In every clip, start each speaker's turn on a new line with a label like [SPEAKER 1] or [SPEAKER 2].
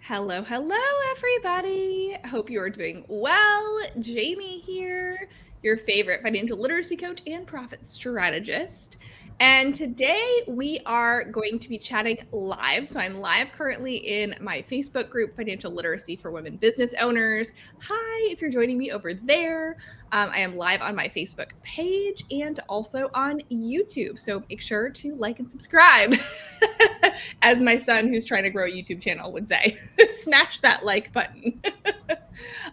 [SPEAKER 1] Hello, hello, everybody. Hope you are doing well. Jamie here, your favorite financial literacy coach and profit strategist. And today we are going to be chatting live. So I'm live currently in my Facebook group, Financial Literacy for Women Business Owners. Hi, if you're joining me over there. I am live on my Facebook page and also on YouTube. So make sure to like and subscribe, as my son, who's trying to grow a YouTube channel, would say. Smash that like button.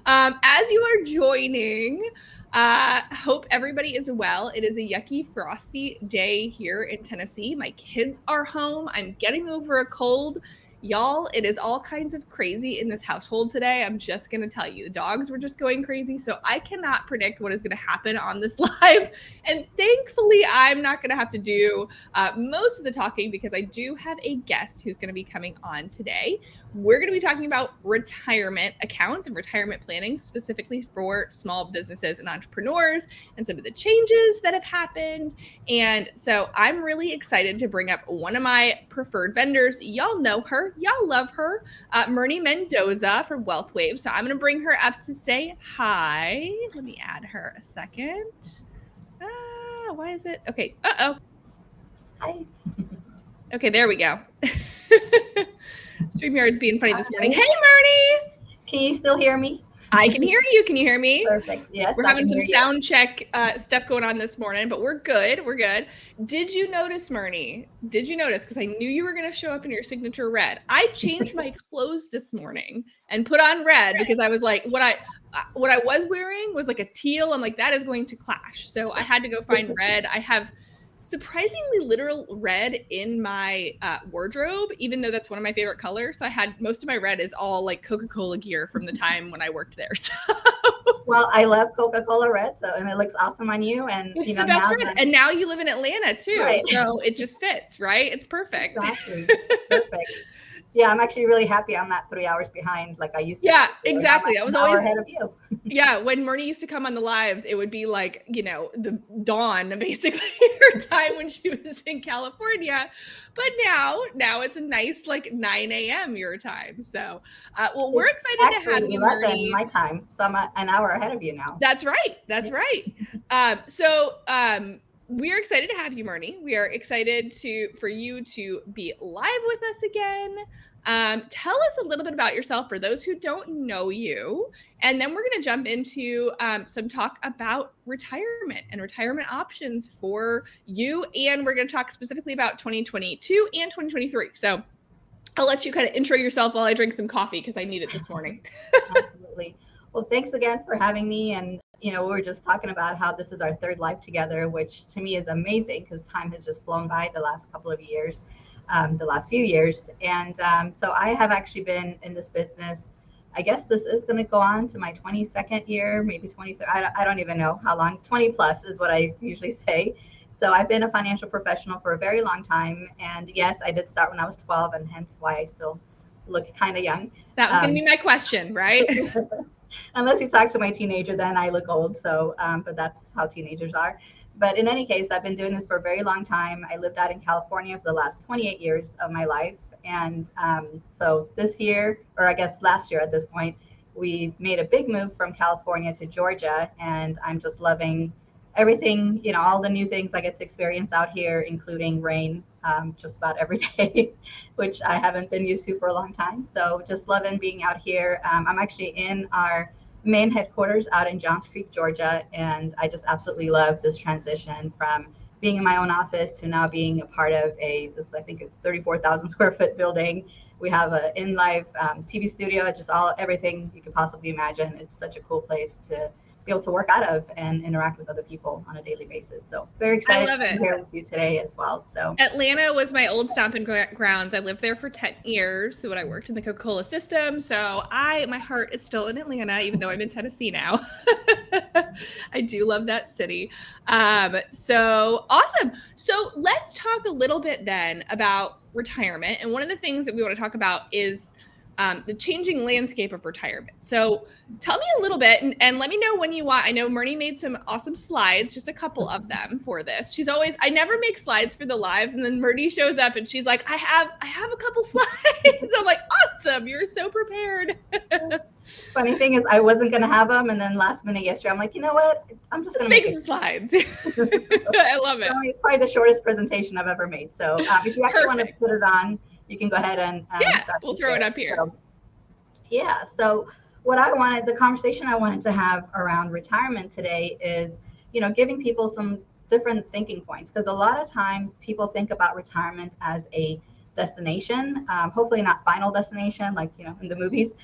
[SPEAKER 1] As you are joining, hope everybody is well. It is a yucky, frosty day here in Tennessee. My kids are home. I'm getting over a cold. Y'all, it is all kinds of crazy in this household today. I'm just going to tell you, the dogs were just going crazy. So I cannot predict what is going to happen on this live. And thankfully, I'm not going to have to do most of the talking because I do have a guest who's going to be coming on today. We're going to be talking about retirement accounts and retirement planning, specifically for small businesses and entrepreneurs, and some of the changes that have happened. And so I'm really excited to bring up one of my preferred vendors. Y'all know her. Y'all love her, Mernie Mendoza from Wealth Wave. So I'm going to bring her up to say hi. Let me add her a second. Why is it? Okay. Uh-oh.
[SPEAKER 2] Hi.
[SPEAKER 1] Okay, there we go. StreamYard's being funny this morning. Hey, Mernie!
[SPEAKER 2] Can you still hear me?
[SPEAKER 1] I can hear you. Can you hear me?
[SPEAKER 2] Perfect. Yes.
[SPEAKER 1] We're having some sound check stuff going on this morning, but we're good. We're good. Did you notice, Mernie? Did you notice? Because I knew you were going to show up in your signature red. I changed my clothes this morning and put on red because I was like, what I was wearing was like a teal. I'm like, that is going to clash. So I had to go find red. I have surprisingly literal red in my wardrobe, even though that's one of my favorite colors. So I had most of my red is all like Coca-Cola gear from the time when I worked there. So.
[SPEAKER 2] Well, I love Coca-Cola red, and it looks awesome on you. And
[SPEAKER 1] it's the best red. And now you live in Atlanta too, right. So it just fits, right? It's perfect.
[SPEAKER 2] Exactly. Perfect. Yeah, I'm actually really happy I'm not 3 hours behind like I used to.
[SPEAKER 1] Yeah, exactly.
[SPEAKER 2] I was always ahead of you.
[SPEAKER 1] Yeah, when Mernie used to come on the lives, it would be like, the dawn, basically, her time when she was in California. But now it's a nice like 9 a.m. your time. So, well, we're excited to have you, Mernie.
[SPEAKER 2] My time, so I'm an hour ahead of you now.
[SPEAKER 1] That's right. That's right. We're excited to have you, Mernie. We are excited for you to be live with us again. Tell us a little bit about yourself for those who don't know you. And then we're going to jump into some talk about retirement and retirement options for you. And we're going to talk specifically about 2022 and 2023. So I'll let you kind of intro yourself while I drink some coffee because I need it this morning.
[SPEAKER 2] Absolutely. Well, thanks again for having me. And we were just talking about how this is our third live together, which to me is amazing because time has just flown by the last couple of years, the last few years. And so I have actually been in this business. I guess this is going to go on to my 22nd year, maybe 23rd. I don't even know how long. 20 plus is what I usually say. So I've been a financial professional for a very long time. And yes, I did start when I was 12, and hence why I still look kind of young.
[SPEAKER 1] That was going to be my question, right?
[SPEAKER 2] Unless you talk to my teenager, then I look old. So, but that's how teenagers are. But in any case, I've been doing this for a very long time. I lived out in California for the last 28 years of my life. And so this year, or I guess last year at this point, we made a big move from California to Georgia. And I'm just loving everything, all the new things I get to experience out here, including rain, just about every day, which I haven't been used to for a long time. So just loving being out here. I'm actually in our main headquarters out in Johns Creek, Georgia. And I just absolutely love this transition from being in my own office to now being a part of I think a 34,000 square foot building. We have an in-live TV studio, just everything you could possibly imagine. It's such a cool place to be able to work out of and interact with other people on a daily basis. So very excited to be here with you today as well. So
[SPEAKER 1] Atlanta was my old stomping grounds. I lived there for 10 years. So when I worked in the Coca-Cola system. So my heart is still in Atlanta, even though I'm in Tennessee now. I do love that city. So awesome. So let's talk a little bit then about retirement. And one of the things that we want to talk about is the changing landscape of retirement. So tell me a little bit and let me know when you want. I know Mernie made some awesome slides, just a couple of them for this. I never make slides for the lives. And then Mernie shows up and she's like, I have a couple slides. I'm like, awesome. You're so prepared.
[SPEAKER 2] Funny thing is, I wasn't going to have them. And then last minute yesterday, I'm like, you know what? I'm just
[SPEAKER 1] Let's
[SPEAKER 2] going to
[SPEAKER 1] make
[SPEAKER 2] make
[SPEAKER 1] some
[SPEAKER 2] it.
[SPEAKER 1] slides. I love it.
[SPEAKER 2] Probably the shortest presentation I've ever made. So if you actually want to
[SPEAKER 1] Perfect.
[SPEAKER 2] put it on, you can go ahead and
[SPEAKER 1] Yeah,
[SPEAKER 2] start
[SPEAKER 1] we'll
[SPEAKER 2] to
[SPEAKER 1] throw
[SPEAKER 2] share
[SPEAKER 1] it
[SPEAKER 2] it.
[SPEAKER 1] up here.
[SPEAKER 2] So, yeah. So the conversation I wanted to have around retirement today is, giving people some different thinking points, because a lot of times people think about retirement as a destination, hopefully not final destination, like, in the movies.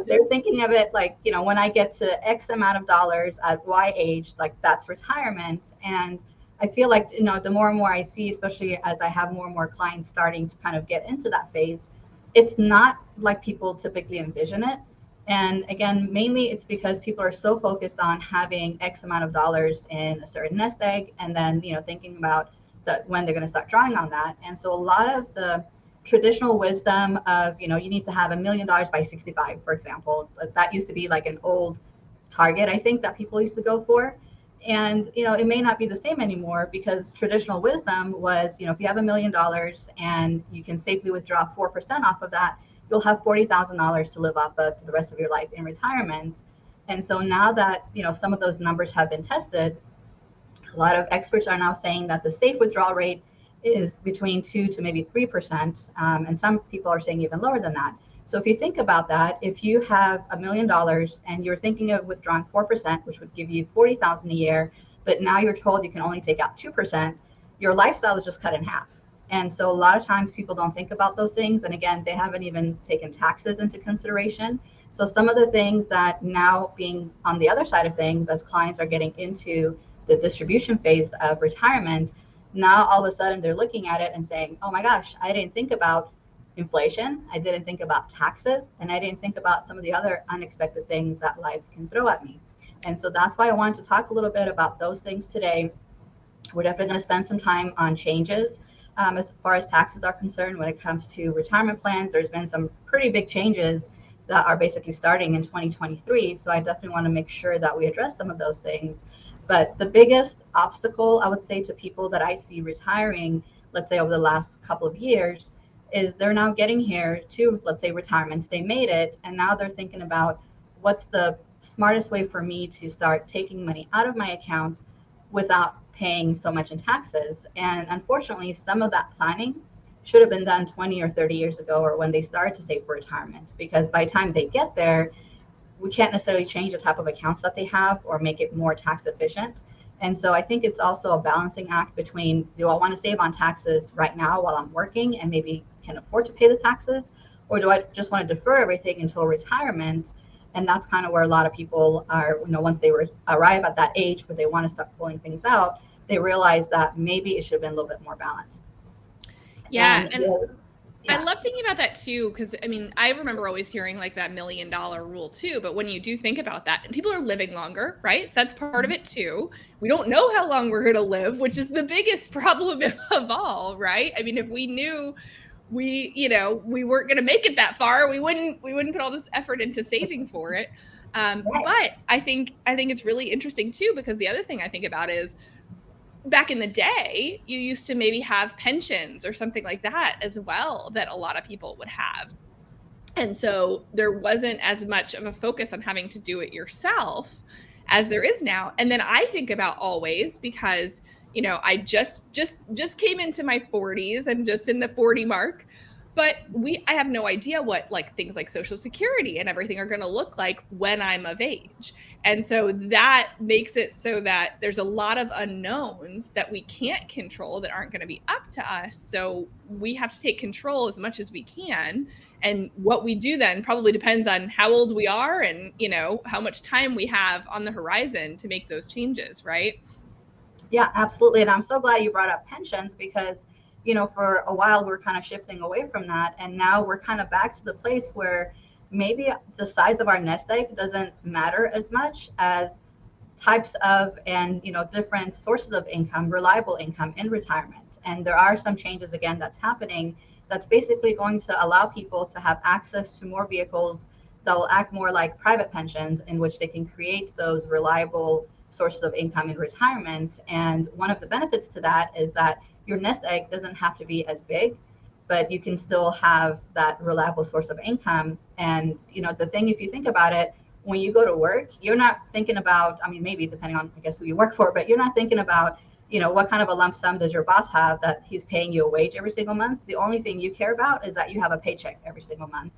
[SPEAKER 2] They're thinking of it like, when I get to X amount of dollars at Y age, like that's retirement. And I feel like, the more and more I see, especially as I have more and more clients starting to kind of get into that phase, it's not like people typically envision it. And again, mainly it's because people are so focused on having X amount of dollars in a certain nest egg, and then, thinking about that when they're going to start drawing on that. And so a lot of the traditional wisdom of, you need to have $1 million by 65, for example, that used to be like an old target, I think, that people used to go for. And, it may not be the same anymore, because traditional wisdom was, if you have $1 million and you can safely withdraw 4% off of that, you'll have $40,000 to live off of for the rest of your life in retirement. And so now that, some of those numbers have been tested, a lot of experts are now saying that the safe withdrawal rate is between 2 to maybe 3%. And some people are saying even lower than that. So if you think about that, if you have $1 million and you're thinking of withdrawing 4%, which would give you 40,000 a year, but now you're told you can only take out 2%, your lifestyle is just cut in half. And so a lot of times people don't think about those things. And again, they haven't even taken taxes into consideration. So some of the things that now, being on the other side of things, as clients are getting into the distribution phase of retirement, now all of a sudden they're looking at it and saying, oh my gosh, I didn't think about inflation, I didn't think about taxes, and I didn't think about some of the other unexpected things that life can throw at me. And so that's why I wanted to talk a little bit about those things today. We're definitely going to spend some time on changes as far as taxes are concerned. When it comes to retirement plans, there's been some pretty big changes that are basically starting in 2023. So I definitely want to make sure that we address some of those things. But the biggest obstacle, I would say, to people that I see retiring, let's say over the last couple of years, is they're now getting here to, let's say, retirement. They made it, and now they're thinking about what's the smartest way for me to start taking money out of my accounts without paying so much in taxes. And unfortunately, some of that planning should have been done 20 or 30 years ago, or when they started to save for retirement, because by the time they get there, we can't necessarily change the type of accounts that they have or make it more tax efficient. And so I think it's also a balancing act between, do I want to save on taxes right now while I'm working and maybe can afford to pay the taxes, or do I just want to defer everything until retirement? And that's kind of where a lot of people are, once they arrive at that age where they want to start pulling things out, they realize that maybe it should have been a little bit more balanced.
[SPEAKER 1] Yeah.
[SPEAKER 2] And
[SPEAKER 1] I love thinking about that too, because I mean, I remember always hearing like that $1 million rule too. But when you do think about that, and people are living longer, right? So that's part of it too. We don't know how long we're going to live, which is the biggest problem of all, right? I mean, if we knew we weren't going to make it that far, we wouldn't put all this effort into saving for it. But I think it's really interesting too, because the other thing I think about is, back in the day, you used to maybe have pensions or something like that as well, that a lot of people would have. And so there wasn't as much of a focus on having to do it yourself as there is now. And then I think about always, because, I just came into my 40s. I'm just in the 40 mark. But I have no idea what like things like Social Security and everything are going to look like when I'm of age. And so that makes it so that there's a lot of unknowns that we can't control, that aren't going to be up to us. So we have to take control as much as we can. And what we do then probably depends on how old we are and, how much time we have on the horizon to make those changes, right?
[SPEAKER 2] Yeah, absolutely. And I'm so glad you brought up pensions, because, for a while we're kind of shifting away from that. And now we're kind of back to the place where maybe the size of our nest egg doesn't matter as much as types of and different sources of income, reliable income in retirement. And there are some changes again that's happening, that's basically going to allow people to have access to more vehicles that will act more like private pensions, in which they can create those reliable sources of income in retirement. And one of the benefits to that is that your nest egg doesn't have to be as big. but you can still have that reliable source of income. And, the thing, if you think about it, when you go to work, you're not thinking about, I mean, maybe depending on, I guess, who you work for, but you're not thinking about, what kind of a lump sum does your boss have that he's paying you a wage every single month? The only thing you care about is that you have a paycheck every single month.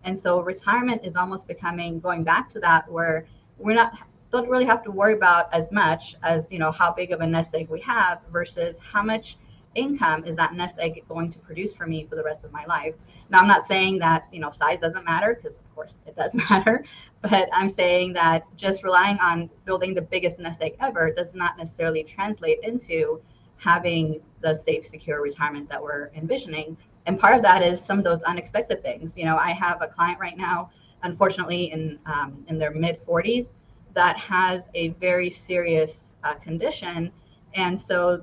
[SPEAKER 2] And so retirement is almost becoming, going back to that, where we're not, don't really have to worry about as much as, how big of a nest egg we have versus how much income is that nest egg going to produce for me for the rest of my life. Now, I'm not saying that, size doesn't matter, because of course it does matter, but I'm saying that just relying on building the biggest nest egg ever does not necessarily translate into having the safe, secure retirement that we're envisioning. And part of that is some of those unexpected things. I have a client right now, unfortunately, in their mid 40s, that has a very serious condition. And so,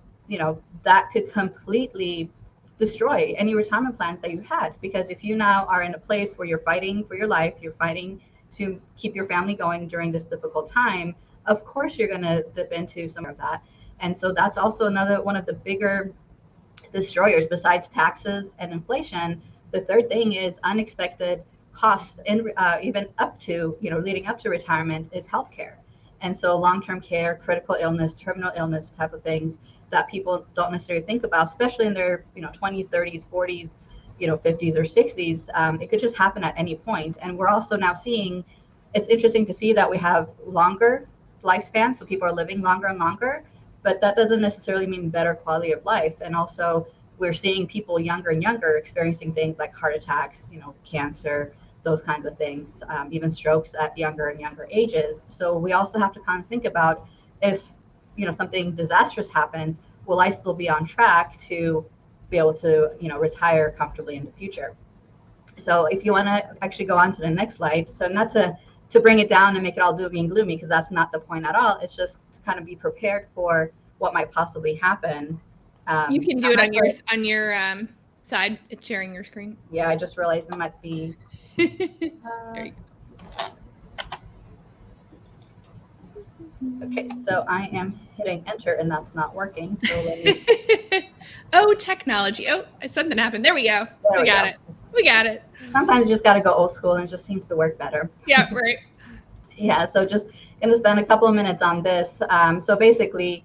[SPEAKER 2] that could completely destroy any retirement plans that you had. Because if you now are in a place where you're fighting for your life, you're fighting to keep your family going during this difficult time, of course you're going to dip into some of that. And so that's also another one of the bigger destroyers besides taxes and inflation. The third thing is unexpected costs, and even up to, leading up to retirement, is healthcare. And so long-term care, critical illness, terminal illness type of things that people don't necessarily think about, especially in their 20s, 30s, 40s, 50s or 60s. It could just happen at any point. And we're also now seeing, it's interesting to see that we have longer lifespans, so people are living longer and longer, but that doesn't necessarily mean better quality of life. And also we're seeing people younger and younger experiencing things like heart attacks, cancer, those kinds of things, even strokes at younger and younger ages. So we also have to kind of think about, if something disastrous happens, will I still be on track to be able to retire comfortably in the future? So if you want to actually go on to the next slide, so not to bring it down and make it all doomy and gloomy, because that's not the point at all. It's just to kind of be prepared for what might possibly happen.
[SPEAKER 1] You can do it on your side, sharing your screen.
[SPEAKER 2] Yeah, I just realized it might be.
[SPEAKER 1] There you go.
[SPEAKER 2] Okay, so I am hitting enter and that's not working. So let me.
[SPEAKER 1] Oh, technology. Oh, something happened. There we go. We got it. We got it.
[SPEAKER 2] Sometimes you just got to go old school and it just seems to work better.
[SPEAKER 1] Yeah, right.
[SPEAKER 2] Yeah, so just going to spend a couple of minutes on this. So basically,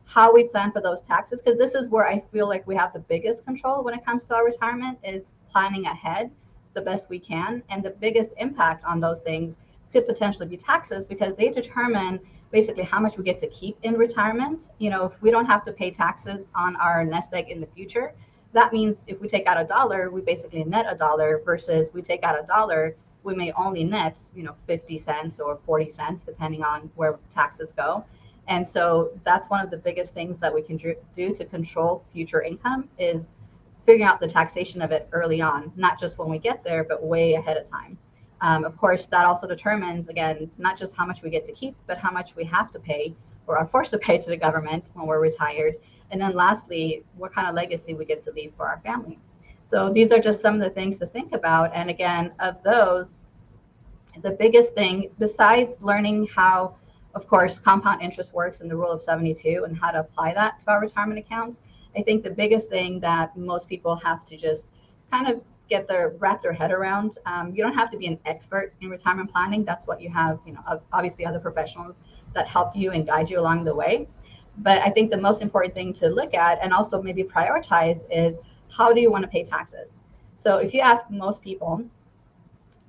[SPEAKER 2] how we plan for those taxes, because this is where I feel like we have the biggest control when it comes to our retirement, is planning ahead the best we can. And the biggest impact on those things could potentially be taxes, because they determine basically how much we get to keep in retirement. If we don't have to pay taxes on our nest egg in the future, that means if we take out $1, we basically net $1, versus we take out $1, we may only net 50 cents or 40 cents, depending on where taxes go. And so that's one of the biggest things that we can do to control future income, is figuring out the taxation of it early on, not just when we get there, but way ahead of time. Of course, that also determines, again, not just how much we get to keep, but how much we have to pay or are forced to pay to the government when we're retired. And then lastly, what kind of legacy we get to leave for our family. So these are just some of the things to think about. And again, of those, the biggest thing, besides learning how, of course, compound interest works and the rule of 72 and how to apply that to our retirement accounts, I think the biggest thing that most people have to just kind of wrap their head around. You don't have to be an expert in retirement planning. That's what you have, obviously other professionals that help you and guide you along the way. But I think the most important thing to look at and also maybe prioritize is, how do you want to pay taxes? So if you ask most people,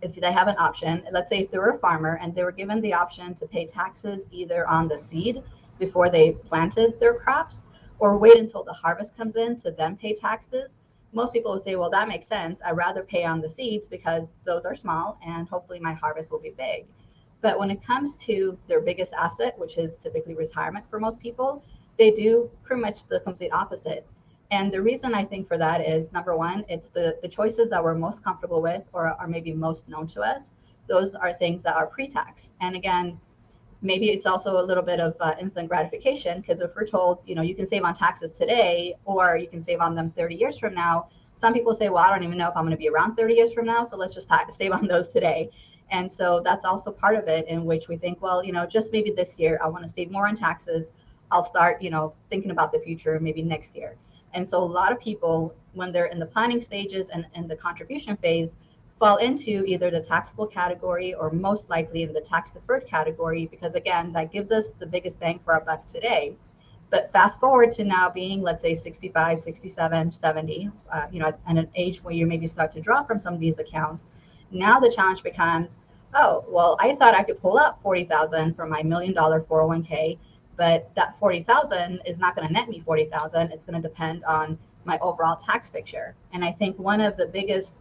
[SPEAKER 2] if they have an option, let's say if they were a farmer and they were given the option to pay taxes either on the seed before they planted their crops, or wait until the harvest comes in to then pay taxes, most people will say, well, that makes sense. I'd rather pay on the seeds because those are small and hopefully my harvest will be big. But when it comes to their biggest asset, which is typically retirement for most people, they do pretty much the complete opposite. And the reason I think for that is, number one, it's the choices that we're most comfortable with or are maybe most known to us. Those are things that are pre-tax. And again, maybe it's also a little bit of instant gratification, because if we're told, you can save on taxes today or you can save on them 30 years from now, some people say, well, I don't even know if I'm going to be around 30 years from now, so let's just save on those today. And so that's also part of it, in which we think, well, just maybe this year I want to save more on taxes. I'll start, thinking about the future maybe next year. And so a lot of people when they're in the planning stages and in the contribution phase, fall into either the taxable category or most likely in the tax deferred category, because again, that gives us the biggest bang for our buck today. But fast forward to now being, let's say, 65, 67, 70, at an age where you maybe start to draw from some of these accounts. Now the challenge becomes, oh, well, I thought I could pull up 40,000 from my $1 million 401k, but that 40,000 is not going to net me 40,000. It's going to depend on my overall tax picture. And I think one of the biggest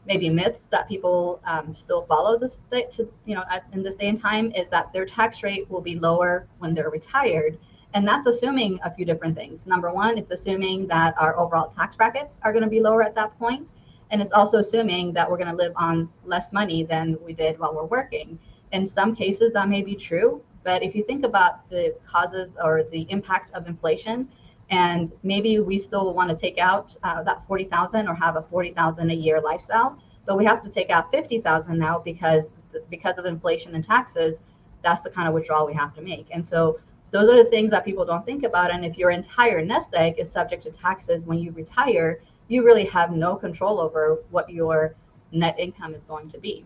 [SPEAKER 2] maybe myths that people still follow this in this day and time is that their tax rate will be lower when they're retired. And that's assuming a few different things. Number one, it's assuming that our overall tax brackets are going to be lower at that point. And it's also assuming that we're going to live on less money than we did while we're working. In some cases, that may be true. But if you think about the causes or the impact of inflation, and maybe we still want to take out that 40,000 or have a 40,000 a year lifestyle, but we have to take out 50,000 now because of inflation and taxes. That's the kind of withdrawal we have to make. And so those are the things that people don't think about. And if your entire nest egg is subject to taxes when you retire, you really have no control over what your net income is going to be.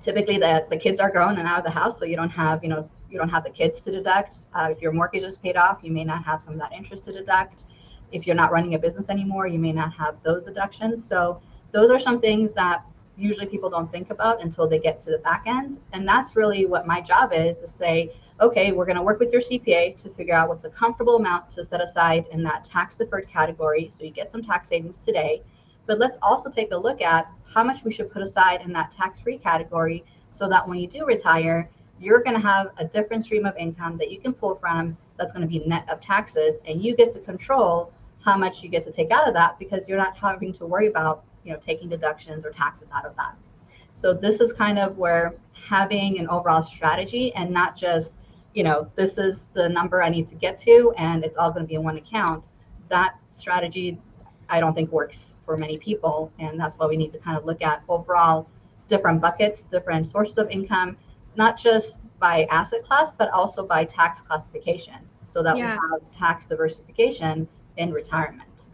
[SPEAKER 2] Typically the kids are grown and out of the house, so you don't have the kids to deduct. If your mortgage is paid off, you may not have some of that interest to deduct. If you're not running a business anymore, you may not have those deductions. So those are some things that usually people don't think about until they get to the back end. And that's really what my job is, to say, okay, we're going to work with your CPA to figure out what's a comfortable amount to set aside in that tax deferred category, so you get some tax savings today. But let's also take a look at how much we should put aside in that tax-free category, so that when you do retire, you're going to have a different stream of income that you can pull from that's going to be net of taxes, and you get to control how much you get to take out of that, because you're not having to worry about taking deductions or taxes out of that. So this is kind of where having an overall strategy, and not just this is the number I need to get to and it's all going to be in one account. That strategy I don't think works for many people, and that's why we need to kind of look at overall different buckets, different sources of income, not just by asset class, but also by tax classification, so that we have tax diversification in retirement.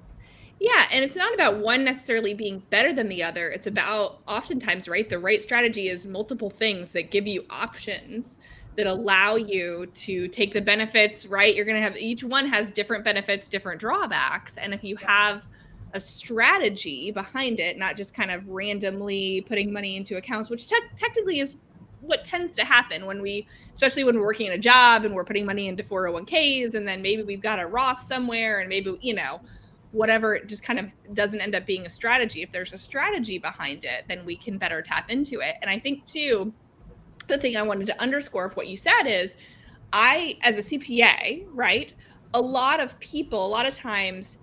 [SPEAKER 1] Yeah, and it's not about one necessarily being better than the other. It's about, oftentimes, right, the right strategy is multiple things that give you options that allow you to take the benefits, right? You're going to have, each one has different benefits, different drawbacks. And if you have a strategy behind it, not just kind of randomly putting money into accounts, which technically is what tends to happen when especially when we're working in a job and we're putting money into 401ks, and then maybe we've got a Roth somewhere, and maybe, whatever, it just kind of doesn't end up being a strategy. If there's a strategy behind it, then we can better tap into it. And I think too, the thing I wanted to underscore of what you said is, as a CPA, right, a lot of times,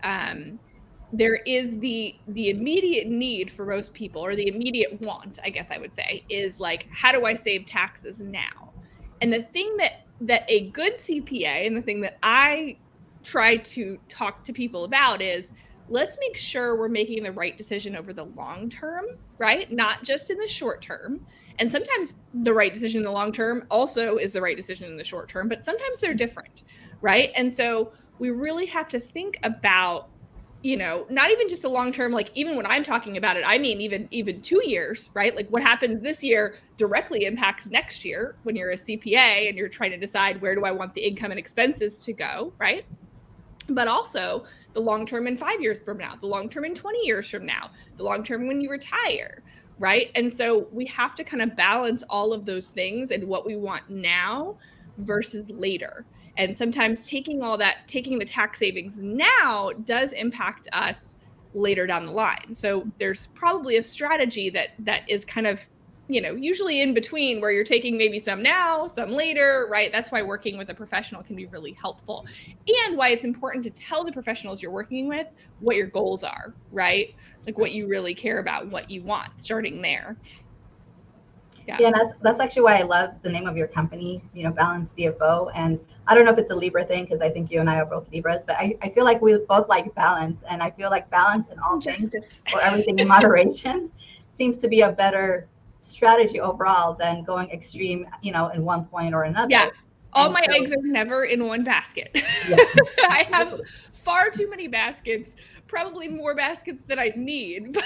[SPEAKER 1] there is the immediate need for most people, or the immediate want, I guess I would say, is like, how do I save taxes now? And the thing that a good CPA, and the thing that I try to talk to people about, is, let's make sure we're making the right decision over the long term, right? Not just in the short term. And sometimes the right decision in the long term also is the right decision in the short term, but sometimes they're different, right? And so we really have to think about, not even just a long term, like even when I'm talking about it, I mean, even 2 years, right? Like what happens this year directly impacts next year when you're a CPA and you're trying to decide, where do I want the income and expenses to go, right? But also the long term in 5 years from now, the long term in 20 years from now, the long term when you retire, right? And so we have to kind of balance all of those things and what we want now versus later. And sometimes taking the tax savings now does impact us later down the line. So there's probably a strategy that is kind of, usually in between, where you're taking maybe some now, some later, right? That's why working with a professional can be really helpful, and why it's important to tell the professionals you're working with what your goals are, right? Like what you really care about, what you want, starting there.
[SPEAKER 2] Yeah, that's actually why I love the name of your company, Balanced CFO. And I don't know if it's a Libra thing, because I think you and I are both Libras, but I feel like we both like balance, and I feel like balance in all things, or everything in moderation, seems to be a better strategy overall than going extreme, in one point or another.
[SPEAKER 1] Yeah. All my eggs are never in one basket. Yeah. I have far too many baskets, probably more baskets than I need.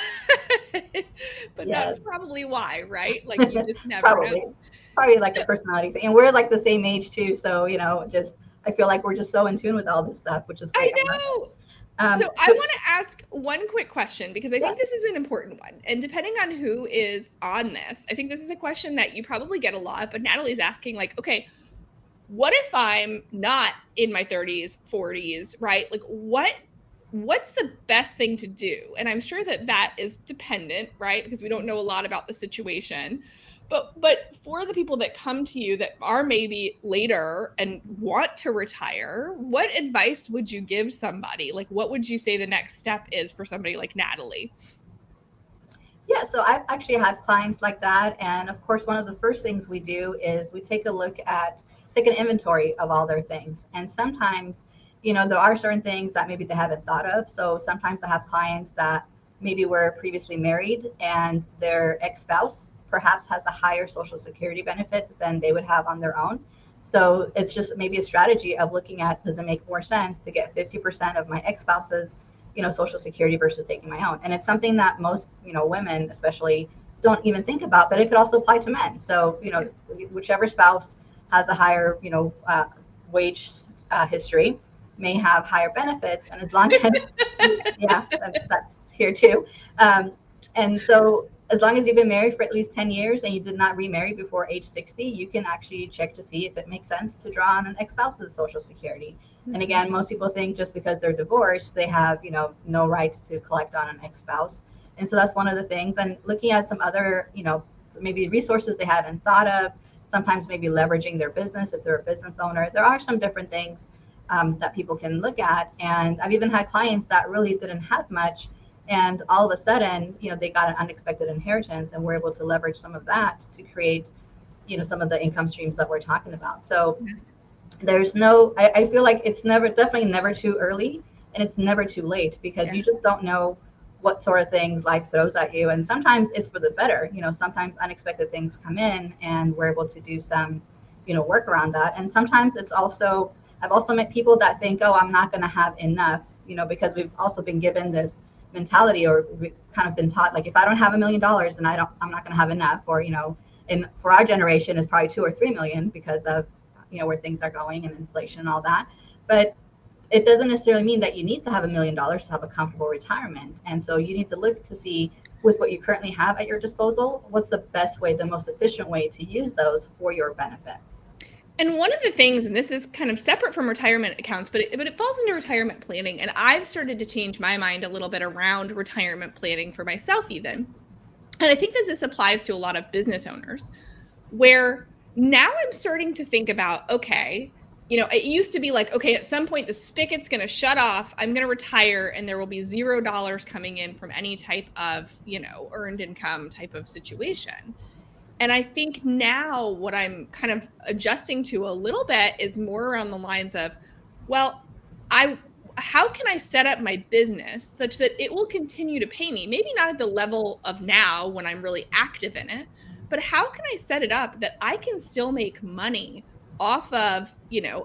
[SPEAKER 1] But that's
[SPEAKER 2] Yes.
[SPEAKER 1] probably why, right? Like you just never
[SPEAKER 2] Probably.
[SPEAKER 1] know.
[SPEAKER 2] Probably like
[SPEAKER 1] So
[SPEAKER 2] a personality thing. And we're like the same age too. So, just I feel like we're just so in tune with all this stuff, which is
[SPEAKER 1] I
[SPEAKER 2] great. I love it.
[SPEAKER 1] know. So I
[SPEAKER 2] So
[SPEAKER 1] want to ask one quick question because I
[SPEAKER 2] yeah.
[SPEAKER 1] think this is an important one. And depending on who is on this, I think this is a question that you probably get a lot, but Natalie's asking like, okay, what if I'm not in my 30s, 40s, right? Like what's the best thing to do? And I'm sure that that is dependent, right? Because we don't know a lot about the situation. But for the people that come to you that are maybe later and want to retire, what advice would you give somebody? Like what would you say the next step is for somebody like Natalie?
[SPEAKER 2] Yeah, so I've actually had clients like that. And of course, one of the first things we do is we take an inventory of all their things. And sometimes, there are certain things that maybe they haven't thought of. So sometimes I have clients that maybe were previously married and their ex-spouse perhaps has a higher social security benefit than they would have on their own. So it's just maybe a strategy of looking at, does it make more sense to get 50% of my ex-spouse's social security versus taking my own? And it's something that most women especially don't even think about, but it could also apply to men. So whichever spouse has a higher wage history may have higher benefits, and as long as yeah, that's here too. And so as long as you've been married for at least 10 years and you did not remarry before age 60, you can actually check to see if it makes sense to draw on an ex-spouse's social security. And again, most people think just because they're divorced, they have, no rights to collect on an ex-spouse. And so that's one of the things. And looking at some other, maybe resources they hadn't thought of, sometimes maybe leveraging their business if they're a business owner. There are some different things that people can look at. And I've even had clients that really didn't have much, and all of a sudden, they got an unexpected inheritance and were able to leverage some of that to create, some of the income streams that we're talking about. So there's I feel like it's definitely never too early, and it's never too late, because you just don't know what sort of things life throws at you. And sometimes it's for the better. Sometimes unexpected things come in and we're able to do some, work around that. And sometimes I've also met people that think, oh, I'm not going to have enough, because we've also been given this mentality, or we've kind of been taught, like, if I don't have $1 million, then I'm not going to have enough. Or, and for our generation, it's probably 2 or 3 million because of, where things are going and inflation and all that. But it doesn't necessarily mean that you need to have $1 million to have a comfortable retirement. And so you need to look to see, with what you currently have at your disposal, what's the best way, the most efficient way to use those for your benefit.
[SPEAKER 1] And one of the things, and this is kind of separate from retirement accounts, but it falls into retirement planning. And I've started to change my mind a little bit around retirement planning for myself even. And I think that this applies to a lot of business owners, where now I'm starting to think about, okay, it used to be like, okay, at some point the spigot's going to shut off. I'm going to retire and there will be $0 coming in from any type of, earned income type of situation. And I think now what I'm kind of adjusting to a little bit is more around the lines of, well, how can I set up my business such that it will continue to pay me? Maybe not at the level of now when I'm really active in it, but how can I set it up that I can still make money off of,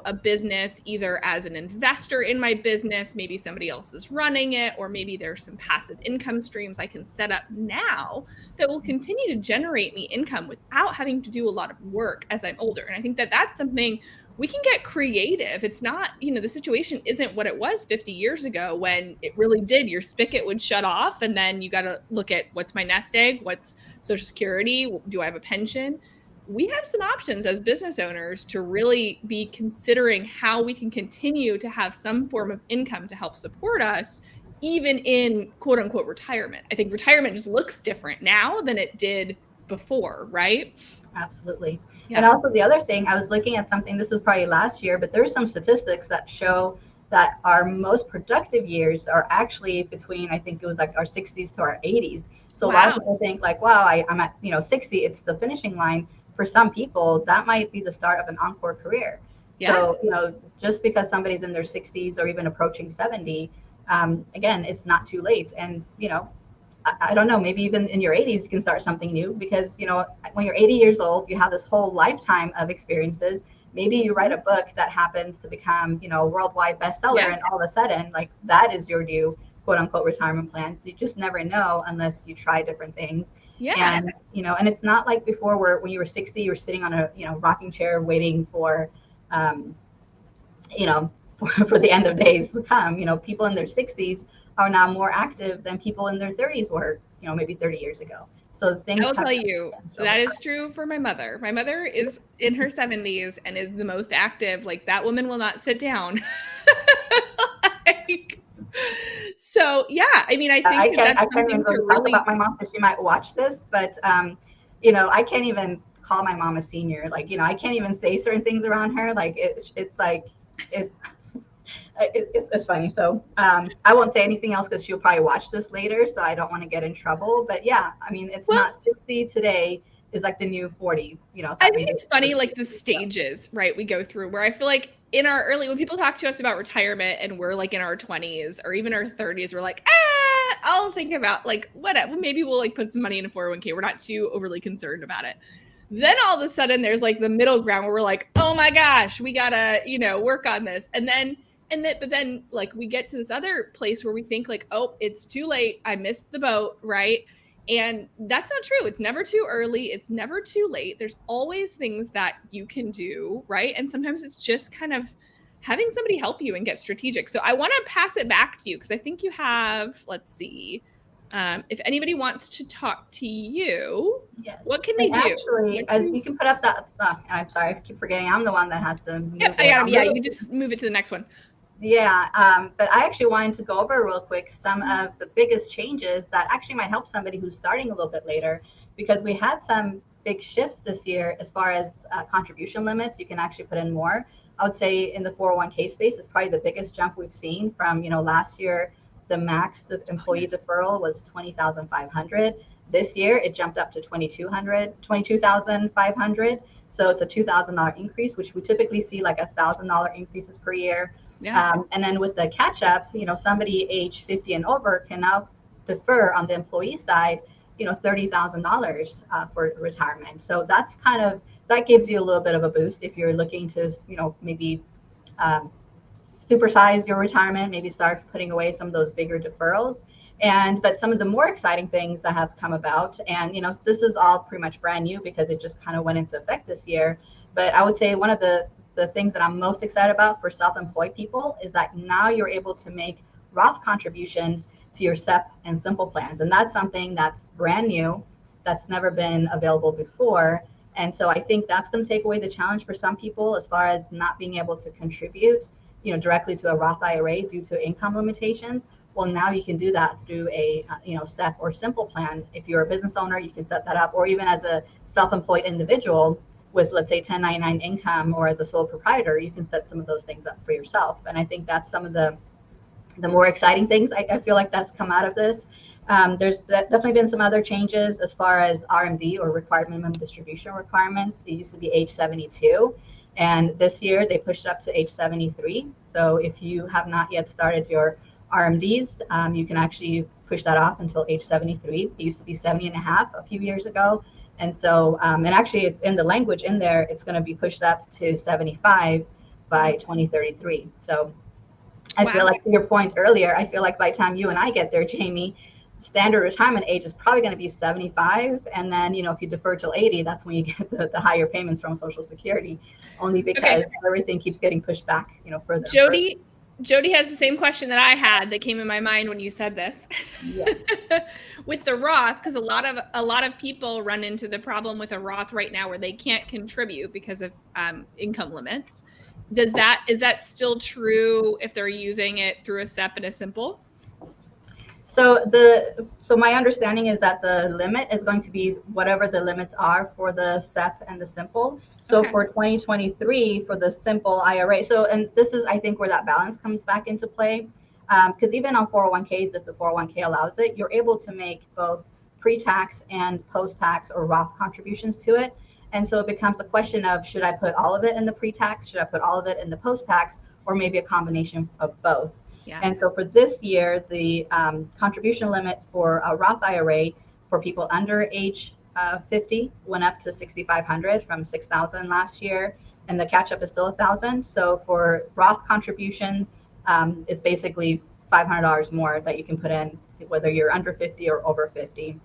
[SPEAKER 1] a business, either as an investor in my business, maybe somebody else is running it, or maybe there's some passive income streams I can set up now that will continue to generate me income without having to do a lot of work as I'm older. And I think that that's something we can get creative. It's not, the situation isn't what it was 50 years ago when it really did. Your spigot would shut off and then you got to look at, what's my nest egg? What's Social Security? Do I have a pension? We have some options as business owners to really be considering how we can continue to have some form of income to help support us, even in quote unquote retirement. I think retirement just looks different now than it did before, right?
[SPEAKER 2] Absolutely.
[SPEAKER 1] Yeah.
[SPEAKER 2] And also the other thing, I was looking at something, this was probably last year, but there's some statistics that show that our most productive years are actually between, I think it was like our 60s to our 80s. So a lot of people think like, wow, I'm at, 60, it's the finishing line. For some people, that might be the start of an encore career.
[SPEAKER 1] Yeah.
[SPEAKER 2] So, just because somebody's in their 60s or even approaching 70, again, it's not too late. And, I don't know, maybe even in your 80s, you can start something new, because, when you're 80 years old, you have this whole lifetime of experiences. Maybe you write a book that happens to become, a worldwide bestseller,
[SPEAKER 1] Yeah.
[SPEAKER 2] and all of a sudden, like, that is your new quote unquote retirement plan. You just never know unless you try different things.
[SPEAKER 1] Yeah.
[SPEAKER 2] And, and it's not like before where when you were 60, you were sitting on a, rocking chair waiting for, um, you know, for the end of days to come. People in their 60s are now more active than people in their 30s were, maybe 30 years ago. So
[SPEAKER 1] I
[SPEAKER 2] things
[SPEAKER 1] will
[SPEAKER 2] have
[SPEAKER 1] tell you
[SPEAKER 2] changed over
[SPEAKER 1] that is
[SPEAKER 2] time.
[SPEAKER 1] true for my mother. My mother is in her 70s and is the most active. Like that woman will not sit down. Like, so yeah, I mean, I think
[SPEAKER 2] I
[SPEAKER 1] that
[SPEAKER 2] can't
[SPEAKER 1] that's
[SPEAKER 2] I can't even
[SPEAKER 1] something to
[SPEAKER 2] really talk
[SPEAKER 1] really.
[SPEAKER 2] about my mom because she might watch this, but I can't even call my mom a senior. Like, I can't even say certain things around her. Like it's like it, it's funny. So I won't say anything else because she'll probably watch this later. So I don't want to get in trouble. But yeah, I mean, it's
[SPEAKER 1] Well,
[SPEAKER 2] not 60 today is like the new 40.
[SPEAKER 1] I
[SPEAKER 2] Thought
[SPEAKER 1] think
[SPEAKER 2] maybe
[SPEAKER 1] it's funny,
[SPEAKER 2] was
[SPEAKER 1] like the
[SPEAKER 2] 60. So
[SPEAKER 1] stages, right? We go through where I feel like in our early, when people talk to us about retirement and we're like in our 20s or even our 30s, we're like, I'll think about like whatever. Maybe we'll like put some money in a 401k. We're not too overly concerned about it. Then all of a sudden there's like the middle ground where we're like, oh my gosh, we gotta, work on this. But then like we get to this other place where we think like, oh, it's too late. I missed the boat, right? And that's not true. It's never too early. It's never too late. There's always things that you can do, right? And sometimes it's just kind of having somebody help you and get strategic. So I want to pass it back to you because I think you have, let's see, if anybody wants to talk to you,
[SPEAKER 2] yes,
[SPEAKER 1] what can they
[SPEAKER 2] and
[SPEAKER 1] do?
[SPEAKER 2] actually,
[SPEAKER 1] What
[SPEAKER 2] as
[SPEAKER 1] can,
[SPEAKER 2] you can put up that. I'm sorry, I keep forgetting. I'm the one that has to
[SPEAKER 1] yep,
[SPEAKER 2] move
[SPEAKER 1] I
[SPEAKER 2] it.
[SPEAKER 1] got him.
[SPEAKER 2] I'll
[SPEAKER 1] Yeah,
[SPEAKER 2] move
[SPEAKER 1] you can
[SPEAKER 2] it.
[SPEAKER 1] just move it to the next one.
[SPEAKER 2] Yeah, but I actually wanted to go over real quick some of the biggest changes that actually might help somebody who's starting a little bit later, because we had some big shifts this year as far as contribution limits. You can actually put in more. I would say in the 401k space, it's probably the biggest jump we've seen from, last year, the max
[SPEAKER 1] Oh, yeah.
[SPEAKER 2] employee deferral was 20,500. This year, it jumped up to 22,500. So it's a $2,000 increase, which we typically see like $1,000 increases per year.
[SPEAKER 1] Yeah.
[SPEAKER 2] And then with the catch up, somebody age 50 and over can now defer on the employee side, $30,000 for retirement. So that's that gives you a little bit of a boost if you're looking to, maybe um, supersize your retirement, maybe start putting away some of those bigger deferrals. But some of the more exciting things that have come about, and this is all pretty much brand new because it just kind of went into effect this year. But I would say one of the things that I'm most excited about for self-employed people is that now you're able to make Roth contributions to your SEP and simple plans. And that's something that's brand new, that's never been available before. And so I think that's going to take away the challenge for some people as far as not being able to contribute, directly to a Roth IRA due to income limitations. Well, now you can do that through a SEP or simple plan. If you're a business owner, you can set that up, or even as a self-employed individual with, let's say, 1099 income, or as a sole proprietor, you can set some of those things up for yourself. And I think that's some of the more exciting things I feel like that's come out of this. There's definitely been some other changes as far as RMD, or required minimum distribution requirements. It used to be age 72, and this year they pushed it up to age 73. So if you have not yet started your RMDs, you can actually push that off until age 73. It used to be 70 and a half a few years ago. And so, and actually it's in the language in there, it's going to be pushed up to 75 by 2033. So I feel
[SPEAKER 1] Wow.
[SPEAKER 2] like, to your point earlier, I feel like by the time you and I get there, Jamie, standard retirement age is probably going to be 75. And then, if you defer till 80, that's when you get the higher payments from Social Security, only
[SPEAKER 1] Okay.
[SPEAKER 2] because everything keeps getting pushed back, further and further.
[SPEAKER 1] Jody has the same question that I had that came in my mind when you said this.
[SPEAKER 2] Yes.
[SPEAKER 1] With the Roth, because a lot of people run into the problem with a Roth right now where they can't contribute because of income limits. Is that still true if they're using it through a SEP and a simple?
[SPEAKER 2] So my understanding is that the limit is going to be whatever the limits are for the SEP and the simple. So
[SPEAKER 1] Okay.
[SPEAKER 2] for 2023 for the simple IRA, and this is, I think, where that balance comes back into play, because even on 401ks, if the 401k allows it, you're able to make both pre-tax and post-tax or Roth contributions to it. And so it becomes a question of, should I put all of it in the pre-tax, should I put all of it in the post-tax, or maybe a combination of both.
[SPEAKER 1] Yeah.
[SPEAKER 2] And so for this year, the contribution limits for a Roth IRA for people under age 50 went up to 6,500 from 6,000 last year. and the catch up is still $1,000. So for Roth contribution, it's basically $500 more that you can put in, whether you're under 50 or over 50.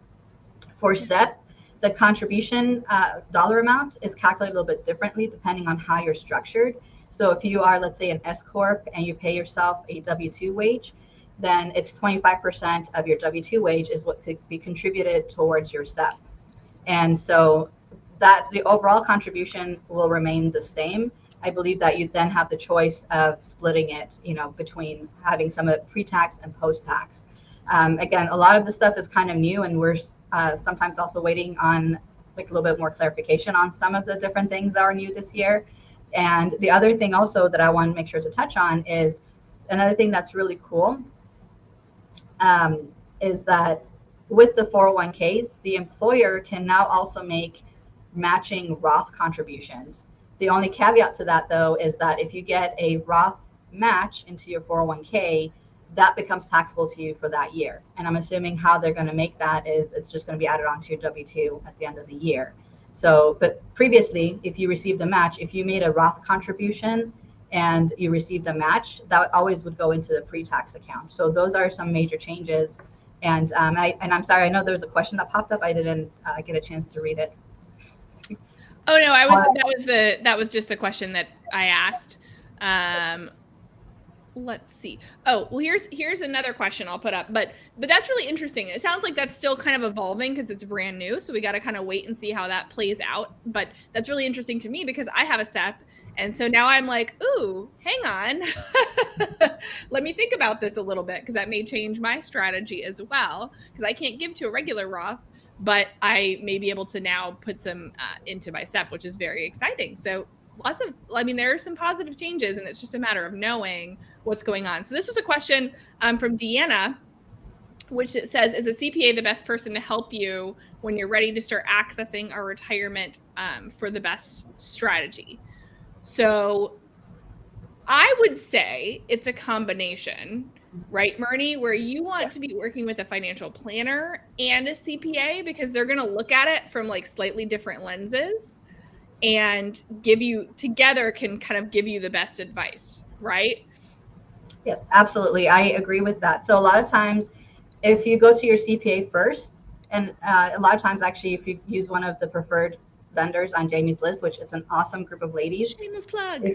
[SPEAKER 2] For SEP, the contribution dollar amount is calculated a little bit differently depending on how you're structured. So if you are, let's say, an S Corp and you pay yourself a W-2 wage, then it's 25% of your W-2 wage is what could be contributed towards your SEP. And so that the overall contribution will remain the same. I believe that you then have the choice of splitting it, between having some of it pre-tax and post-tax. Again, a lot of this stuff is kind of new, and we're sometimes also waiting on like a little bit more clarification on some of the different things that are new this year. And the other thing also that I want to make sure to touch on is another thing that's really cool, is that with the 401ks, the employer can now also make matching Roth contributions. The only caveat to that, though, is that if you get a Roth match into your 401k, that becomes taxable to you for that year. And I'm assuming how they're going to make that is it's just going to be added onto your W-2 at the end of the year. So, but previously, if you received a match, if you made a Roth contribution and you received a match, that always would go into the pre-tax account. So those are some major changes. And I'm sorry, I know there was a question that popped up. I didn't get a chance to read it.
[SPEAKER 1] Oh no, that was just the question that I asked. Let's see. Oh, well, here's another question I'll put up, but that's really interesting. It sounds like that's still kind of evolving because it's brand new, so we got to kind of wait and see how that plays out. But that's really interesting to me because I have a SEP, and so now I'm like, ooh, hang on, let me think about this a little bit because that may change my strategy as well because I can't give to a regular Roth, but I may be able to now put some into my SEP, which is very exciting. So there are some positive changes, and it's just a matter of knowing what's going on. So this was a question from Deanna, which it says, is a CPA the best person to help you when you're ready to start accessing a retirement for the best strategy? So I would say it's a combination, right, Mernie, where you want to be working with a financial planner and a CPA because they're going to look at it from like slightly different lenses and can kind of give you the best advice, right?
[SPEAKER 2] Yes, absolutely. I agree with that. So a lot of times, if you go to your CPA first, and a lot of times actually, if you use one of the preferred vendors on Jamie's list, which is an awesome group of ladies.
[SPEAKER 1] Shameless plug.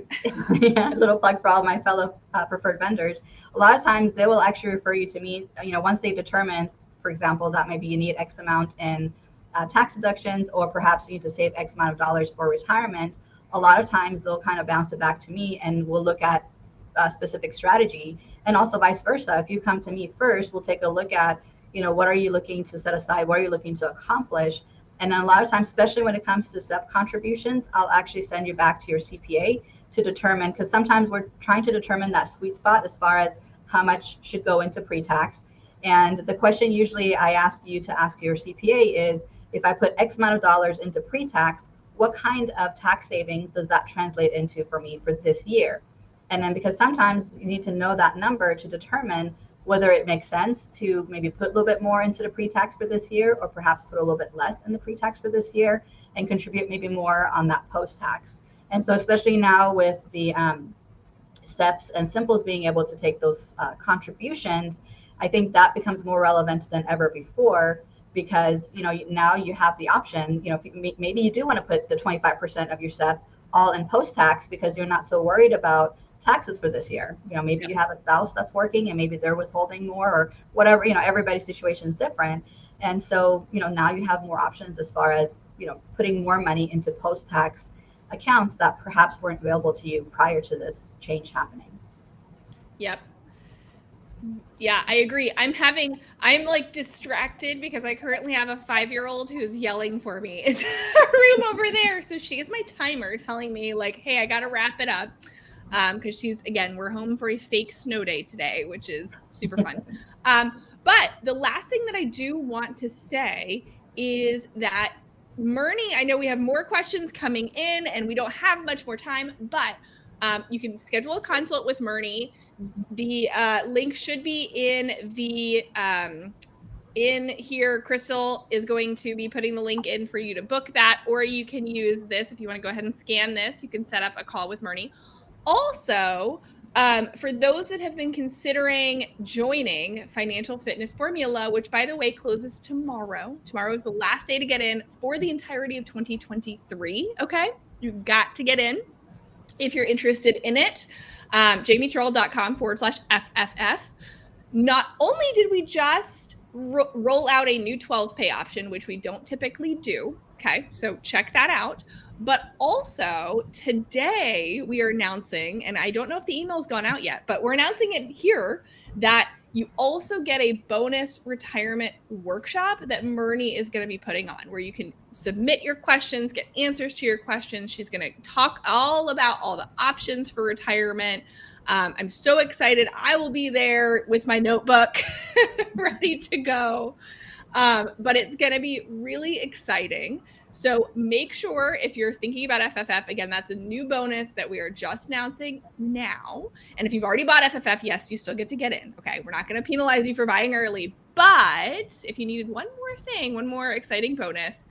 [SPEAKER 2] Yeah, little plug for all my fellow preferred vendors. A lot of times they will actually refer you to me, once they determine, for example, that maybe you need X amount in tax deductions, or perhaps you need to save X amount of dollars for retirement. A lot of times they'll kind of bounce it back to me and we'll look at a specific strategy, and also vice versa. If you come to me first, we'll take a look at, what are you looking to set aside? What are you looking to accomplish? And then a lot of times, especially when it comes to SEP contributions, I'll actually send you back to your CPA to determine, because sometimes we're trying to determine that sweet spot as far as how much should go into pre-tax. And the question usually I ask you to ask your CPA is, if I put X amount of dollars into pre-tax, what kind of tax savings does that translate into for me for this year? And then because sometimes you need to know that number to determine whether it makes sense to maybe put a little bit more into the pre-tax for this year, or perhaps put a little bit less in the pre-tax for this year and contribute maybe more on that post-tax. And so especially now with the SEPs and Simples being able to take those contributions, I think that becomes more relevant than ever before, because now you have the option. If maybe you do want to put the 25% of your SEP all in post-tax because you're not so worried about taxes for this year. Maybe you have a spouse that's working and maybe they're withholding more or whatever. Everybody's situation is different, and so now you have more options as far as putting more money into post-tax accounts that perhaps weren't available to you prior to this change happening.
[SPEAKER 1] Yep. Yeah, I agree. I'm like distracted because I currently have a 5-year-old who's yelling for me in the room over there. So she's my timer telling me like, hey, I got to wrap it up. Because we're home for a fake snow day today, which is super fun. But the last thing that I do want to say is that Mernie, I know we have more questions coming in and we don't have much more time, but you can schedule a consult with Mernie. The link should be in the in here. Crystal is going to be putting the link in for you to book that, or you can use this if you want to go ahead and scan this. You can set up a call with Mernie. Also, for those that have been considering joining Financial Fitness Formula, which by the way closes tomorrow. Tomorrow is the last day to get in for the entirety of 2023. Okay, you've got to get in if you're interested in it. jamieterrell.com/FFF. Not only did we just roll out a new 12 pay option, which we don't typically do. Okay, so check that out. But also today we are announcing, and I don't know if the email's gone out yet, but we're announcing it here that you also get a bonus retirement workshop that Mernie is going to be putting on, where you can submit your questions, get answers to your questions. She's going to talk all about all the options for retirement. I'm so excited. I will be there with my notebook ready to go. But it's going to be really exciting. So make sure if you're thinking about FFF, again, that's a new bonus that we are just announcing now. And if you've already bought FFF, yes, you still get to get in. Okay, we're not going to penalize you for buying early. But if you needed one more thing, one more exciting bonus,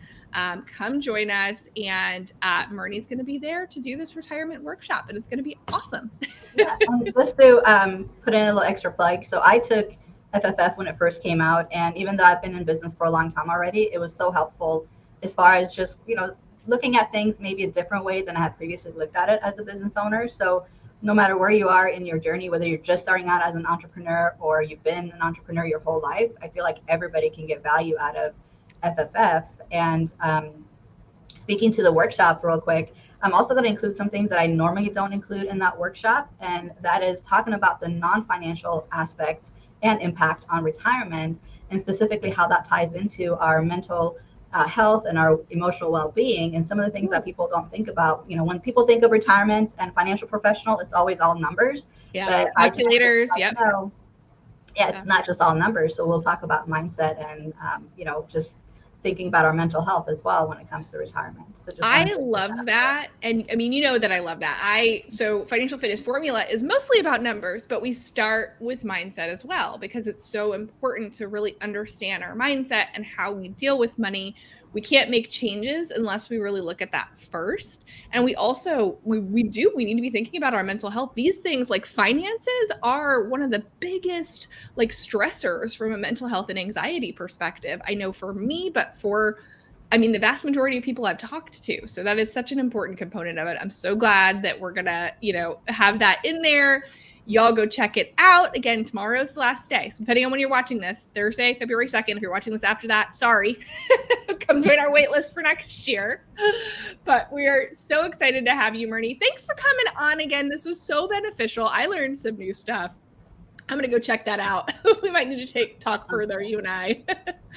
[SPEAKER 1] come join us. And Mernie's going to be there to do this retirement workshop. And it's going to be awesome.
[SPEAKER 2] Yeah, just to put in a little extra plug. So I took FFF when it first came out, and even though I've been in business for a long time already, it was so helpful as far as just, looking at things maybe a different way than I had previously looked at it as a business owner. So no matter where you are in your journey, whether you're just starting out as an entrepreneur or you've been an entrepreneur your whole life, I feel like everybody can get value out of FFF. And speaking to the workshop real quick, I'm also going to include some things that I normally don't include in that workshop, and that is talking about the non-financial aspects and impact on retirement, and specifically how that ties into our mental health and our emotional well-being, and some of the things that people don't think about. When people think of retirement and financial professional, it's always all numbers.
[SPEAKER 1] Yeah,
[SPEAKER 2] but
[SPEAKER 1] calculators. Yep.
[SPEAKER 2] It's not just all numbers. So we'll talk about mindset and just thinking about our mental health as well when it comes to retirement. So
[SPEAKER 1] I love that. And I mean, that I love that. So Financial Fitness Formula is mostly about numbers, but we start with mindset as well, because it's so important to really understand our mindset and how we deal with money. We can't make changes unless we really look at that first. And we also, we need to be thinking about our mental health. These things like finances are one of the biggest like stressors from a mental health and anxiety perspective. I know for me, but the vast majority of people I've talked to. So that is such an important component of it. I'm so glad that we're going to, have that in there. Y'all go check it out. Again, tomorrow's the last day. So depending on when you're watching this, Thursday, February 2nd, if you're watching this after that, sorry, come join our wait list for next year. But we are so excited to have you, Mernie. Thanks for coming on again. This was so beneficial. I learned some new stuff. I'm going to go check that out. We might need to talk further, you and I.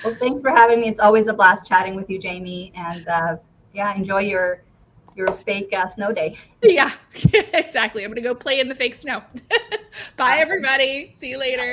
[SPEAKER 2] Well, thanks for having me. It's always a blast chatting with you, Jamie. And enjoy your fake snow day.
[SPEAKER 1] Yeah, exactly. I'm going to go play in the fake snow. Bye, everybody. See you later.